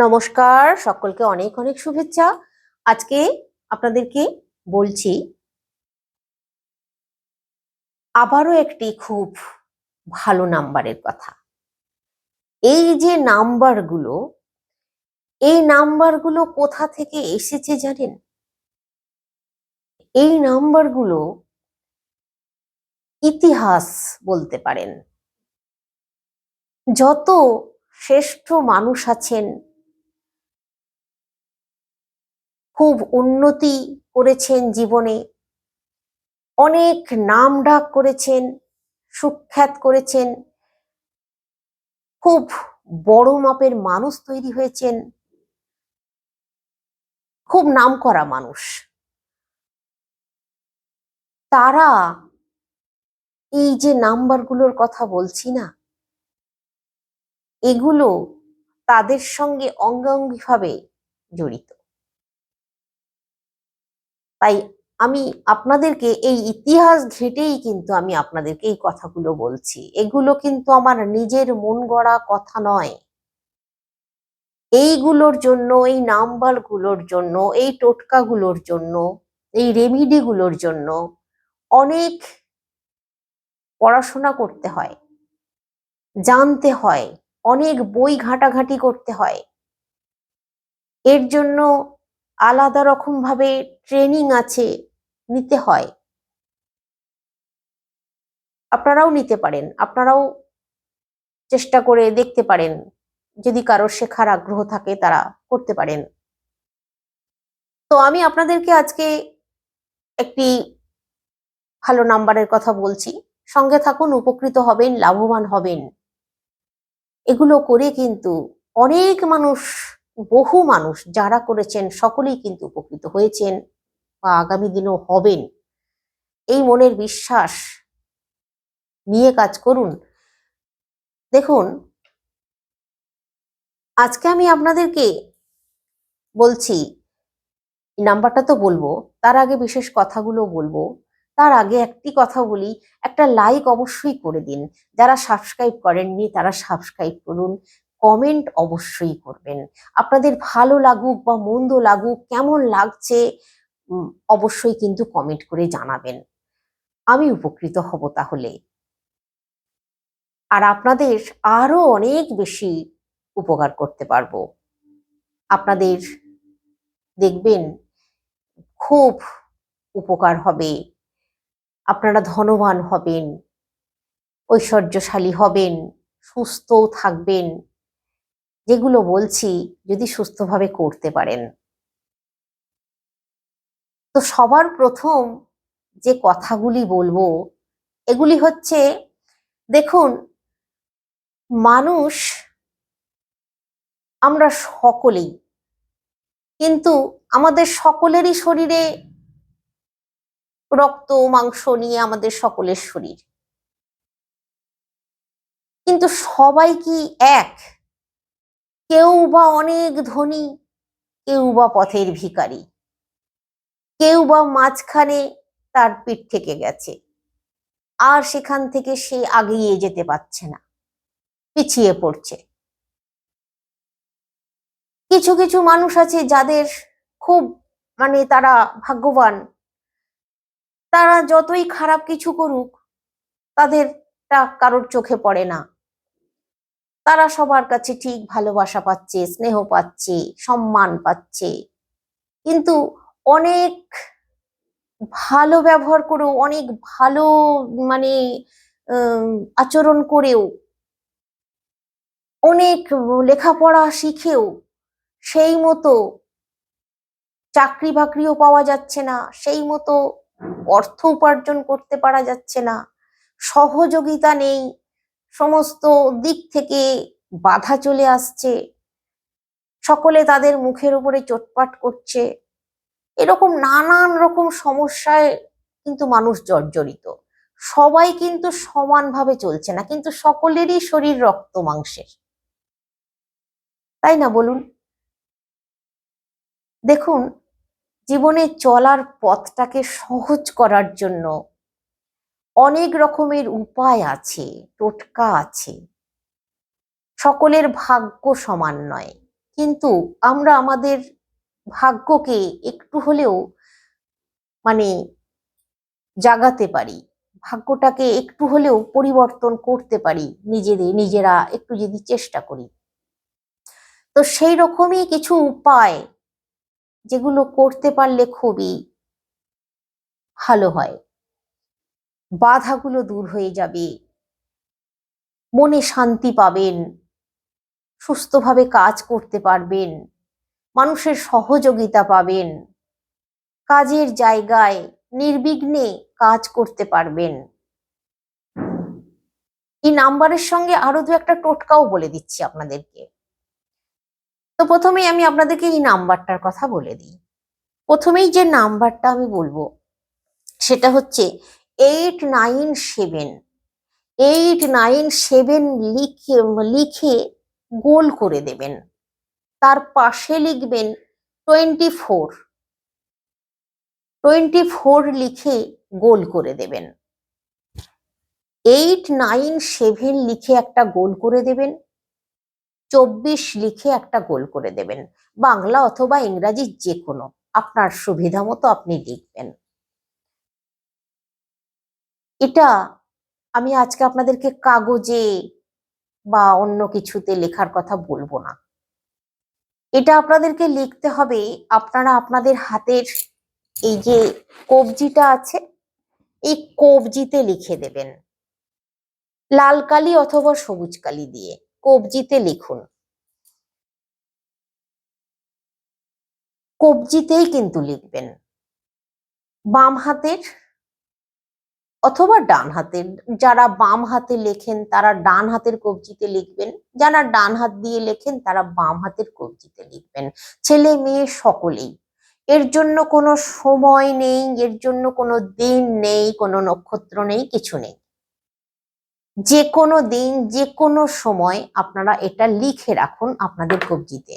নমস্কার, সকলকে অনেক অনেক শুভেচ্ছা। আজকে আপনাদেরকে বলছি আবারও একটি খুব ভালো নাম্বারের কথা। এই যে নাম্বারগুলো, এই নাম্বারগুলো কোথা থেকে এসেছে জানেন? এই নাম্বারগুলো ইতিহাস বলতে পারেন। যত শ্রেষ্ঠ মানুষ আছেন, খুব উন্নতি করেছেন জীবনে, অনেক নামডাক করেছেন, সুখ্যাত করেছেন, খুব বড় মাপের মানুষ তৈরি হয়েছেন, খুব নামকরা মানুষ। তারা এই যে নাম্বারগুলোর কথা বলছি না, এগুলো তাদের সঙ্গে অঙ্গাঙ্গিভাবে জড়িত। তাই আমি আপনাদেরকে এই ইতিহাস ঘেঁটেই কিন্তু আমি আপনাদেরকে এই কথাগুলো বলছি। এগুলো কিন্তু আমার নিজের মন গড়া কথা নয়। এইগুলোর জন্য, এই নাম্বারগুলোর জন্য, এই টোটকাগুলোর জন্য, এই রেমিডিগুলোর জন্য অনেক পড়াশোনা করতে হয়, জানতে হয়, অনেক বই ঘাঁটাঘাঁটি করতে হয়। এর জন্য আলাদা রকম ভাবে ট্রেনিং আছে, নিতে হয়। আপনারাও নিতে পারেন, আপনারাও চেষ্টা করে দেখতে পারেন। যদি কারোর শেখার আগ্রহ থাকে তারা করতে পারেন। তো আমি আপনাদেরকে আজকে একটি ভালো নাম্বারের কথা বলছি। সঙ্গে থাকুন, উপকৃত হবেন, লাভবান হবেন। এগুলো করে কিন্তু অনেক মানুষ, বহু মানুষ যারা করেছেন সকলেই কিন্তু উপকৃত হয়েছেন বা আগামী দিনেও হবেন। এই মনের বিশ্বাস নিয়ে কাজ করুন। দেখুন, আজকে আমি আপনাদেরকে বলছি, নাম্বারটা তো বলবো, তার আগে বিশেষ কথাগুলো বলবো। তার আগে একটি কথা বলি, একটা লাইক অবশ্যই করে দিন। যারা সাবস্ক্রাইব করেননি তারা সাবস্ক্রাইব করুন, কমেন্ট অবশ্যই করবেন। আপনাদের ভালো লাগুক বা মন্দ লাগুক, কেমন লাগছে অবশ্যই কিন্তু কমেন্ট করে জানাবেন। আমি উপকৃত হব তাহলে, আর আপনাদের আরো অনেক বেশি উপকার করতে পারবো। আপনাদের দেখবেন খুব উপকার হবে, আপনারা ধনবান হবেন, ঐশ্বর্যশালী হবেন, সুস্থও থাকবেন। যেগুলো বলছি যদি সুস্থভাবে করতে পারেন। তো সবার প্রথম যে কথাগুলি বলবো, এগুলি হচ্ছে, দেখুন, মানুষ আমরা সকলেই, কিন্তু আমাদের সকলেরই শরীরে রক্ত মাংস নিয়ে আমাদের সকলের শরীর, কিন্তু সবাই কি এক? কেউ বা অনেক ধনী, কেউ বা পথের ভিখারি, কেউ বা মাঝখানে তার পিঠ থেকে গেছে, আর সেখান থেকে সে আগিয়ে যেতে পারছে না, পিছিয়ে পড়ছে। কিছু কিছু মানুষ আছে যাদের খুব, মানে তারা ভাগ্যবান, তারা যতই খারাপ কিছু করুক তাদেরটা কারোর চোখে পড়ে না। তারা সবার কাছে ঠিক ভালোবাসা পাচ্ছে, স্নেহ পাচ্ছে, সম্মান পাচ্ছে। কিন্তু অনেক ভালো ব্যবহার করেও, অনেক ভালো, মানে আচরণ করেও, অনেক লেখাপড়া শিখেও সেই মতো চাকরি বাকরিও পাওয়া যাচ্ছে না, সেই মতো অর্থ উপার্জন করতে পারা যাচ্ছে না, সহযোগিতা নেই, সমস্ত দিক থেকে বাধা চলে আসছে, সকলে তাদের মুখের উপরে চোটপাট করছে। এরকম নানান রকম সমস্যায় কিন্তু মানুষ জর্জরিত। সবাই কিন্তু সমানভাবে চলছে না, কিন্তু সকলেরই শরীর রক্ত মাংসের, তাই না বলুন? দেখুন, জীবনে চলার পথটাকে সহজ করার জন্য অনেক রকমের উপায় আছে, টোটকা আছে। সকলের ভাগ্য সমান নয়, কিন্তু আমরা আমাদের ভাগ্যকে একটু হলেও মানে জাগাতে পারি, ভাগ্যটাকে একটু হলেও পরিবর্তন করতে পারি নিজেরা একটু যদি চেষ্টা করি। তো সেই রকমই কিছু উপায় যেগুলো করতে পারলে খুবই ভালো হয়, বাধাগুলো দূর হয়ে যাবে, মনে শান্তি পাবেন, সুস্থভাবে কাজ করতে পারবেন, মানুষের সহযোগিতা পাবেন, কাজের জায়গায় নির্বিঘ্নে কাজ করতে পারবেন। এই নাম্বারের সঙ্গে আরো দু একটা টোটকাও বলে দিচ্ছি আপনাদেরকে। তো প্রথমেই আমি আপনাদেরকে এই নাম্বারটার কথা বলে দিই। প্রথমেই যে নাম্বারটা আমি বলবো সেটা হচ্ছে 897। 897 লিখে লিখে গোল করে দেবেন, তার পাশে লিখবেন 24। 24 লিখে গোল করে দেবেন। 897 লিখে একটা গোল করে দেবেন, 24 লিখে একটা গোল করে দেবেন। বাংলা অথবা ইংরাজি যে কোনো, আপনার সুবিধা মতো আপনি লিখবেন। এটা আমি আজকে আপনাদেরকে কাগজে বা অন্য কিছুতে লেখার কথা বলবো না। এটা আপনাদেরকে লিখতে হবে, আপনারা আপনাদের হাতের এই যে কবজিটা আছে, এই কবজিতে লিখে দেবেন, লাল কালি অথবা সবুজ কালি দিয়ে কবজিতে লিখুন। কবজিতেই কিন্তু লিখবেন, বাম হাতের অথবা ডান হাতের। যারা বাম হাতে লেখেন তারা ডান হাতের কবজিতে লিখবেন, যারা ডান হাত দিয়ে লেখেন তারা বাম হাতের কবজিতে লিখবেন। ছেলে মেয়ে সকলেই। এর জন্য কোনো সময় নেই, এর জন্য কোনো দিন নেই, কোনো নক্ষত্র নেই, কিছু নেই। যে কোনো দিন যে কোনো সময় আপনারা এটা লিখে রাখুন আপনাদের কবজিতে,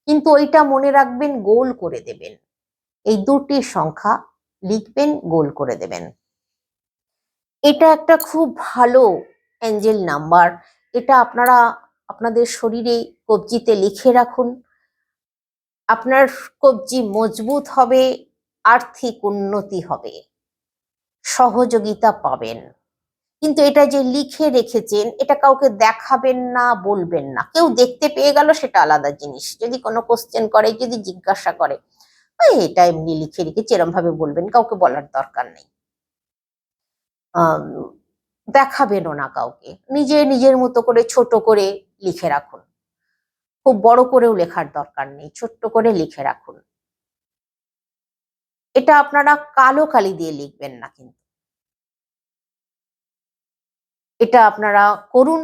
কিন্তু ওইটা মনে রাখবেন গোল করে দেবেন। এই দুটি সংখ্যা লিখবেন, গোল করে দেবেন। এটা একটা খুব ভালো অ্যাঞ্জেল নাম্বার। এটা আপনারা আপনাদের শরীরে কবজিতে লিখে রাখুন। আপনার কবজি মজবুত হবে, আর্থিক উন্নতি হবে, সহযোগিতা পাবেন। কিন্তু এটা যে লিখে রেখেছেন এটা কাউকে দেখাবেন না, বলবেন না। কেউ দেখতে পেয়ে গেল সেটা আলাদা জিনিস, যদি কোনো কোশ্চেন করে, যদি জিজ্ঞাসা করে, এটা এমনি লিখে রেখেছি এরম ভাবে বলবেন, কাউকে বলার দরকার নেই। দেখাবেনও না কাউকে, নিজের মতো করে ছোট করে লিখে রাখুন। খুব বড় করেও লেখার দরকার নেই, ছোট্ট করে লিখে রাখুন। এটা আপনারা কালো কালি দিয়ে লিখবেন না, কিন্তু এটা আপনারা করুন,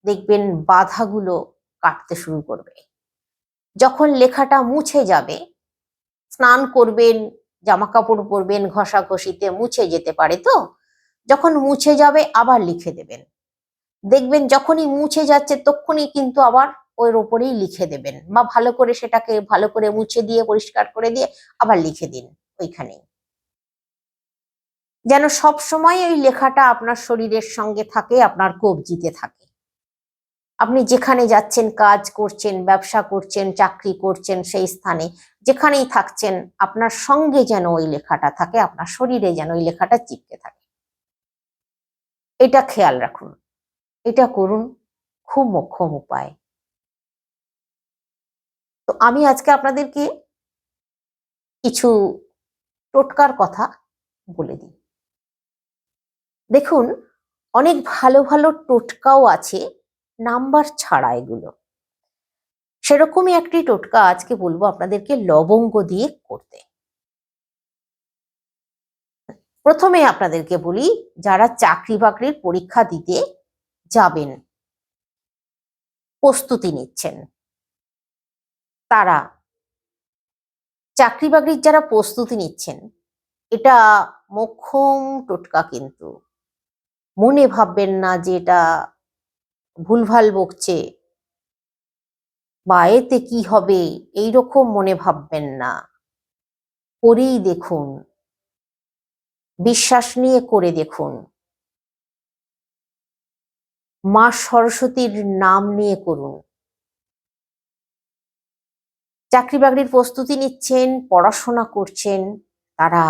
দেখবেন বাধাগুলো কাটতে শুরু করবে। যখন লেখাটা মুছে যাবে, স্নান করবেন, জামা কাপড় পরবেন, ঘষাঘষিতে মুছে যেতে পারে, তো যখন মুছে যাবে আবার লিখে দেবেন। দেখবেন যখনই মুছে যাচ্ছে তখনই কিন্তু আবার ওর ওপরেই লিখে দেবেন, বা ভালো করে সেটাকে ভালো করে মুছে দিয়ে পরিষ্কার করে দিয়ে আবার লিখে দিন ওইখানেই, যেন সব সময় ওই লেখাটা আপনার শরীরের সঙ্গে থাকে, আপনার কবজিতে থাকে। আপনি যেখানে যাচ্ছেন, কাজ করছেন, ব্যবসা করছেন, চাকরি করছেন, সেই স্থানে যেখানেই থাকছেন আপনার সঙ্গে যেন ওই লেখাটা থাকে, আপনার শরীরে যেন ওই লেখাটা চিপকে থাকে। এটা খেয়াল রাখুন, এটা করুন, খুব মোক্ষম উপায়। তো আমি আজকে আপনাদেরকে কিছু টোটকার কথা বলে দিই। দেখুন, অনেক ভালো ভালো টোটকাও আছে নাম্বার ছাড়া, এগুলো সেরকমই একটি টোটকা আজকে বলবো আপনাদেরকে লবঙ্গ দিয়ে করতে। প্রথমে আপনাদেরকে বলি, যারা চাকরি বাকরির পরীক্ষা দিতে যাবেন, প্রস্তুতি নিচ্ছেন, তারা চাকরি বাকরির যারা প্রস্তুতি নিচ্ছেন, এটা মোক্ষম টোটকা। কিন্তু মনে ভাববেন না যে এটা ভুলভাল বকছে বা এতে কি হবে, এইরকম মনে ভাববেন না। করেই দেখুন, বিশ্বাস নিয়ে করে দেখুন, মা সরস্বতীর নাম নিয়ে করুন, চাকরি বাকরির প্রস্তুতি নিচ্ছেন, পড়াশোনা করছেন, তারা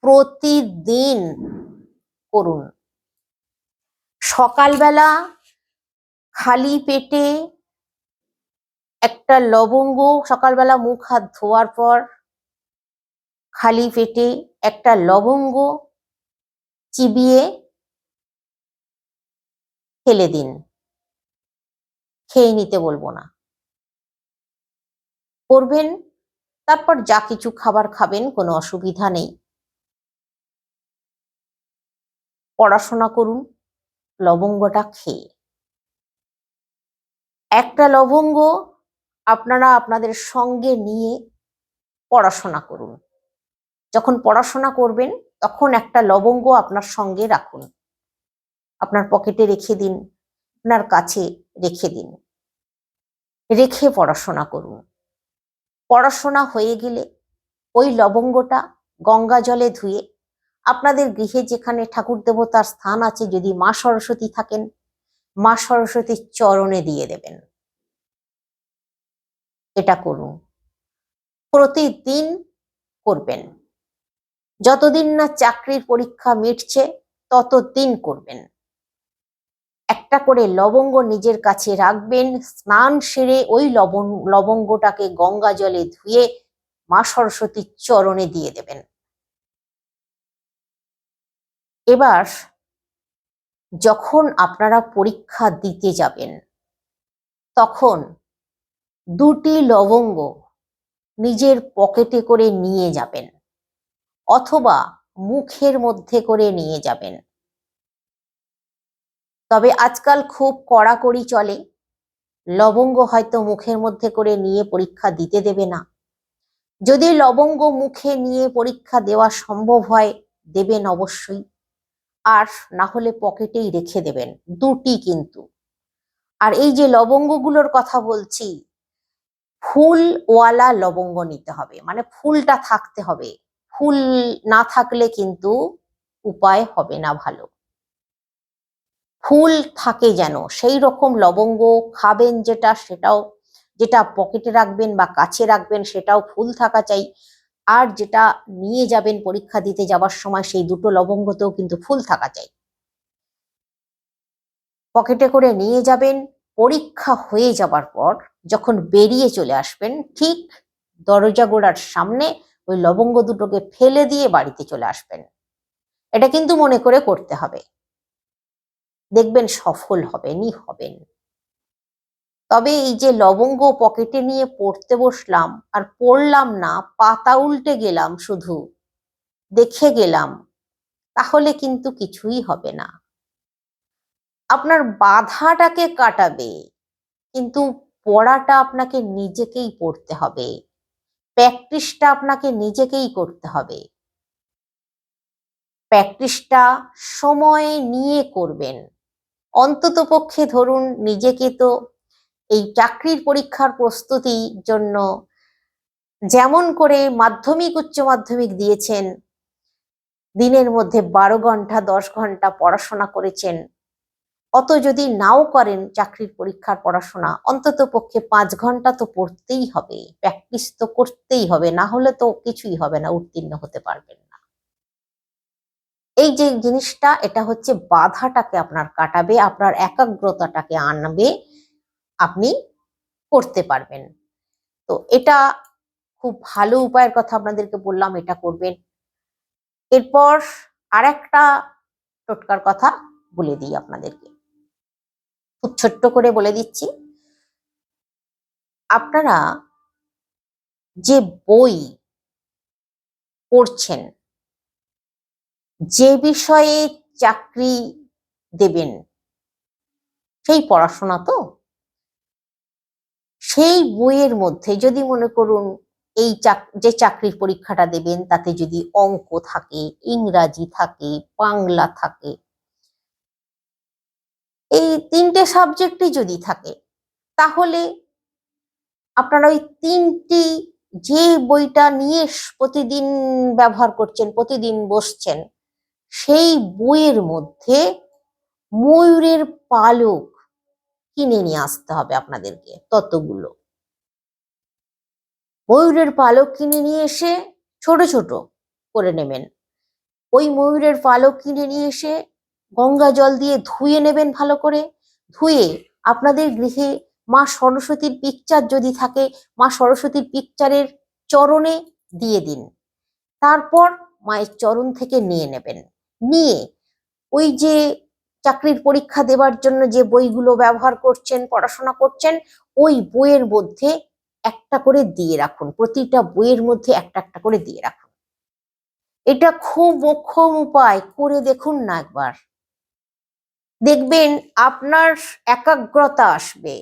প্রতিদিন করুন। সকালবেলা খালি পেটে একটা লবঙ্গ, সকালবেলা মুখ হাত ধোয়ার পর খালি পেটে একটা লবঙ্গ চিবিয়ে ফেলে দিন। খেয়ে নিতে বলবো না, করবেন। তারপর যা কিছু খাবার খাবেন, কোনো অসুবিধা নেই। পড়াশোনা করুন লবঙ্গটা খেয়ে। একটা লবঙ্গ আপনারা আপনাদের সঙ্গে নিয়ে পড়াশোনা করুন। যখন পড়াশোনা করবেন তখন একটা লবঙ্গ আপনার সঙ্গে রাখুন, আপনার পকেটে রেখে দিন, আপনার কাছে রেখে দিন, রেখে পড়াশোনা করুন। পড়াশোনা হয়ে গেলে ওই লবঙ্গটা গঙ্গা জলে ধুয়ে আপনাদের গৃহে যেখানে ঠাকুর দেবতার স্থান আছে, যদি মা সরস্বতী থাকেন, মা সরস্বতীর চরণে দিয়ে দেবেন। এটা করুন, প্রতিদিন করবেন। যতদিন না চাকরির পরীক্ষা মিটছে ততদিন করবেন। একটা করে লবঙ্গ নিজের কাছে রাখবেন, স্নান সেরে ওই লবঙ্গটাকে গঙ্গা জলে ধুয়ে মা সরস্বতীর চরণে দিয়ে দেবেন। এবার যখন আপনারা পরীক্ষা দিতে যাবেন তখন দুটি লবঙ্গ নিজের পকেটে করে নিয়ে যাবেন অথবা মুখের মধ্যে করে নিয়ে যাবেন। তবে আজকাল খুব কড়াকড়ি চলে, লবঙ্গ হয়তো মুখের মধ্যে করে নিয়ে পরীক্ষা দিতে দেবে না। যদি লবঙ্গ মুখে নিয়ে পরীক্ষা দেওয়া সম্ভব হয় দেবেন অবশ্যই, আর না হলে পকেটেই রেখে দেবেন, দুটি কিন্তু। আর এই যে লবঙ্গগুলোর কথা বলছি, ফুলওয়ালা লবঙ্গ নিতে হবে, মানে ফুলটা থাকতে হবে। ফুল না থাকলে কিন্তু উপায় হবে না ভালো। ফুল থাকে যেন সেই রকম লবঙ্গ খাবেন, সেটাও যেটা পকেটে রাখবেন বা কাছে রাখবেন সেটাও ফুল থাকা চাই। আর যেটা নিয়ে যাবেন পরীক্ষা দিতে যাওয়ার সময়, সেই দুটো লবঙ্গতেও কিন্তু ফুল থাকা চাই। পকেটে করে নিয়ে যাবেন। পরীক্ষা হয়ে যাবার পর যখন বেরিয়ে চলে আসবেন, ঠিক দরজা গোড়ার সামনে ওই লবঙ্গ দুটোকে ফেলে দিয়ে বাড়িতে চলে আসবেন। এটা কিন্তু মনে করে করতে হবে, দেখবেন সফল হবেন। তবে এই যে লবঙ্গ পকেটে নিয়ে পড়তে বসলাম আর পড়লাম না, পাতা উল্টে গেলাম, শুধু দেখে গেলাম, তাহলে কিন্তু কিছুই হবে না। আপনার বাধাটাকে কাটাবে, কিন্তু পড়াটা আপনাকে নিজেকেই পড়তে হবে, প্র্যাকটিসটা আপনাকে নিজেকেই করতে হবে। প্র্যাকটিসটা সময় নিয়ে করবেন। অন্তত পক্ষে ধরুন, নিজেকে তো এই চাকরির পরীক্ষার প্রস্তুতির জন্য যেমন করে মাধ্যমিক উচ্চ মাধ্যমিক দিয়েছেন, দিনের মধ্যে 12 ঘন্টা 10 ঘন্টা পড়াশোনা করেছেন, অত যদি নাও করেন চাকরির পরীক্ষার পড়াশোনা, অন্তত পক্ষে 5 ঘন্টা তো পড়তেই হবে, প্র্যাকটিস তো করতেই হবে, না হলে তো কিছুই হবে না, উত্তীর্ণ হতে পারবেন না। এই যে জিনিসটা, এটা হচ্ছে বাধাটাকে আপনার কাটাবে, আপনার একাগ্রতাটাকে আনবে, আপনি করতে পারবেন। তো এটা খুব ভালো উপায়ের কথা আপনাদেরকে বললাম, এটা করবেন। এরপর আরেকটা টোটকার কথা বলে দিই আপনাদেরকে, খুব ছোট্ট করে বলে দিচ্ছি। আপনারা যে বই পড়ছেন, যে বিষয়ে চাকরি দেবেন, সেই পড়াশোনা তো, সেই বইয়ের মধ্যে যদি মনে করুন এই যে চাকরির পরীক্ষাটা দেবেন তাতে যদি অঙ্ক থাকে, ইংরাজি থাকে, বাংলা থাকে, এই 3টে সাবজেক্টই যদি থাকে, তাহলে আপনারা ওই 3টি যে বইটা নিয়ে প্রতিদিন ব্যবহার করছেন, প্রতিদিন বসছেন, সেই বইয়ের মধ্যে ময়ূরের পালক কিনে নিয়ে আসতে হবে আপনাদেরকে, ততগুলো। ময়ূরের পালক কিনে নিয়ে এসে ছোট ছোট করে নেবেন। ওই ময়ূরের পালক কিনে নিয়ে এসে গঙ্গা জল দিয়ে ধুয়ে নেবেন ভালো করে। ধুয়ে আপনাদের গৃহে মা সরস্বতীর পিকচার যদি থাকে, মা সরস্বতীর পিকচারের চরণে দিয়ে দিন। তারপর মায়ের চরণ থেকে নিয়ে নেবেন। নিয়ে ওই যে চাকরির পরীক্ষা দেওয়ার জন্য যে বইগুলো ব্যবহার করছেন, পড়াশোনা করছেন, ওই বইয়ের মধ্যে একটা করে দিয়ে রাখুন। প্রতিটা বইয়ের মধ্যে একটা একটা করে দিয়ে রাখুন। এটা খুব মোক্ষম উপায়, করে দেখুন না একবার। দেখবেন আপনার একাগ্রতা আসবে,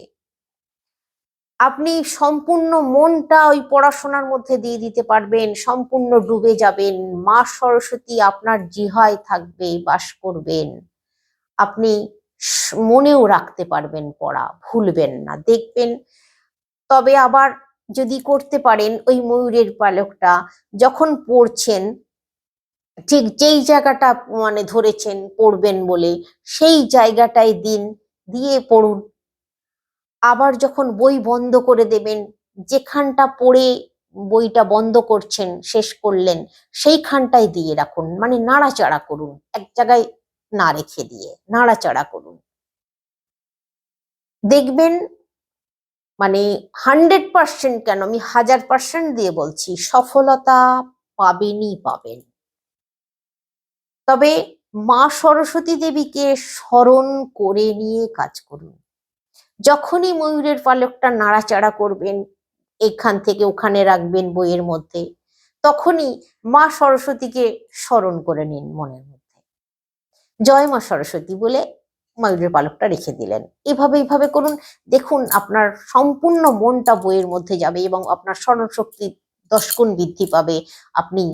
আপনি সম্পূর্ণ মনটা ওই পড়াশোনার মধ্যে দিয়ে দিতে পারবেন, সম্পূর্ণ ডুবে যাবেন। মা সরস্বতী আপনার জিহায় থাকবে, বাস করবেন। আপনি মনেও রাখতে পারবেন, পড়া ভুলবেন না, দেখবেন। তবে আবার যদি করতে পারেন, ওই ময়ূরের পালকটা যখন পড়ছেন, ঠিক যেই জায়গাটা মানে ধরেছেন পড়বেন বলে, সেই জায়গাটায় দিন, দিয়ে পড়ুন। আবার যখন বই বন্ধ করে দেবেন, যেখানটা পড়ে বইটা বন্ধ করছেন, শেষ করলেন, সেইখানটায় দিয়ে রাখুন। মানে নাড়াচাড়া করুন, এক জায়গায় না রেখে দিয়ে নাড়াচাড়া করুন। দেখবেন মানে 100% কেন, আমি 1000% দিয়ে বলছি, সফলতা পাবেনই পাবেন। তবে মা সরস্বতী দেবীকে স্মরণ করে নিয়ে কাজ করুন। যখনই ময়ূরের পালকটা নাড়াচাড়া করবেন, এখান থেকে ওখানে রাখবেন বইয়ের মধ্যে, তখনই মা সরস্বতীকে স্মরণ করে নিন মনের মধ্যে। জয় মা সরস্বতী বলে ময়ূরের পালকটা রেখে দিলেন। এইভাবে করুন। দেখুন আপনার সম্পূর্ণ মনটা বইয়ের মধ্যে যাবে এবং আপনার স্মরণ শক্তি 10 গুণ বৃদ্ধি পাবে। আপনি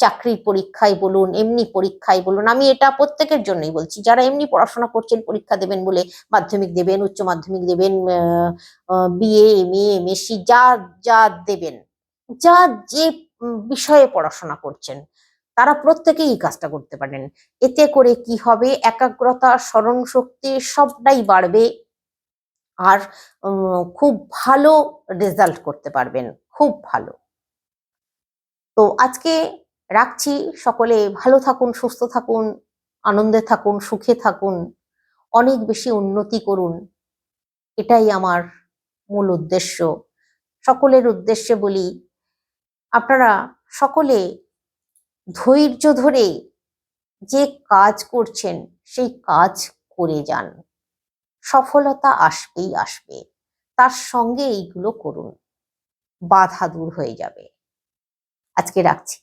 চাকরির পরীক্ষায় বলুন, এমনি পরীক্ষায় বলুন, আমি এটা প্রত্যেকের জন্যই বলছি, যারা এমনি পড়াশোনা করছেন, পরীক্ষা দেবেন বলে, মাধ্যমিক দেবেন, উচ্চ মাধ্যমিক দেবেন, বিএ, এমএ, এমএসসি, যা যা দেবেন, যা যে বিষয়ে পড়াশোনা করছেন, তারা প্রত্যেকেই এই কাজটা করতে পারেন। এতে করে কি হবে, একাগ্রতা, স্মরণ শক্তি সবটাই বাড়বে। আর খুব ভালো রেজাল্ট করতে পারবেন, খুব ভালো। তো আজকে রাখছি। সকলে ভালো থাকুন, সুস্থ থাকুন, আনন্দে থাকুন, সুখে থাকুন, অনেক বেশি উন্নতি করুন। এটাই আমার মূল উদ্দেশ্য। সকলের উদ্দেশ্যে বলি, আপনারা সকলে ধৈর্য ধরে যে কাজ করছেন, সেই কাজ করে যান। সফলতা আসবেই আসবে। তার সঙ্গে এইগুলো করুন, বাধা দূর হয়ে যাবে। আজকে রাখছি।